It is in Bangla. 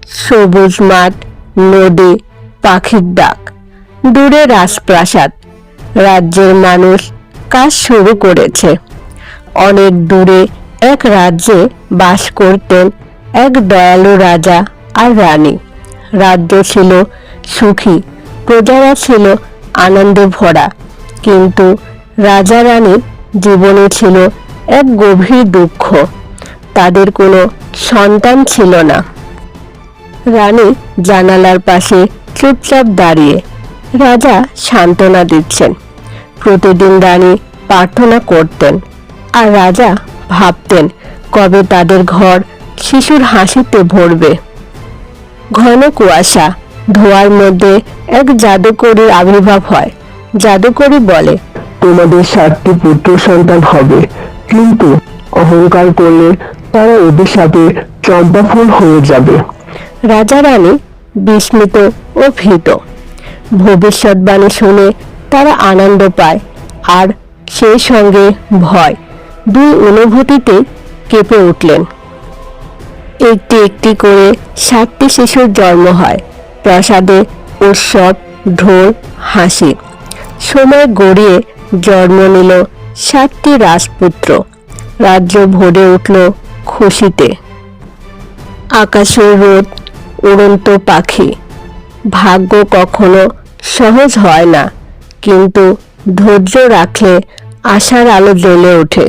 সবুজ মাঠ, নদী, পাখির ডাক, দূরে রাজপ্রাসাদ। রাজ্যের মানুষ কাজ শুরু করেছে। অনেক দূরে এক রাজ্যে বাস করতেন এক দয়ালু রাজা আর রানী। রাজ্য ছিল সুখী, প্রজারা ছিল আনন্দে ভরা, কিন্তু রাজা রানীর জীবনে ছিল এক গভীর দুঃখ। তাদের কোনো সন্তান ছিল না। রানী জানালার পাশে চুপচাপ দাঁড়িয়ে, রাজা সান্ত্বনা দিচ্ছেন। প্রতিদিন রানী প্রার্থনা করতেন, আর রাজা ভাবতেন কবে তাদের ঘর শিশুর হাসিতে ভরবে। ঘন কুয়াশা, ধোঁয়ার মধ্যে এক জাদুকরীর আবির্ভাব হয়। জাদুকরী বলে, তোমাদের 7টি পুত্র সন্তান হবে, কিন্তু অহংকার করলে তারা অভিশাপে চম্পা ফুল হয়ে যাবে। রাজা রানী বিস্মিত ও ভীত। ভবিষ্যৎবাণী শুনে তারা আনন্দ পায়, আর সেই সঙ্গে ভয়। দুই অনুভূতিতে কেঁপে উঠলেন। একটি একটি করে 7টি শিশুর জন্ম হয়। প্রাসাদে উৎসব, ঢোল, হাসি। সময় গড়িয়ে জন্ম নিল 7টি রাজপুত্র। রাজ্য ভরে উঠল খুশিতে। আকাশের রোদ, উড়ন্ত পাখি। ভাগ্য কখনো সহজ হয় না, কিন্তু ধৈর্য রাখলে আশার আলো জ্বলে ওঠে।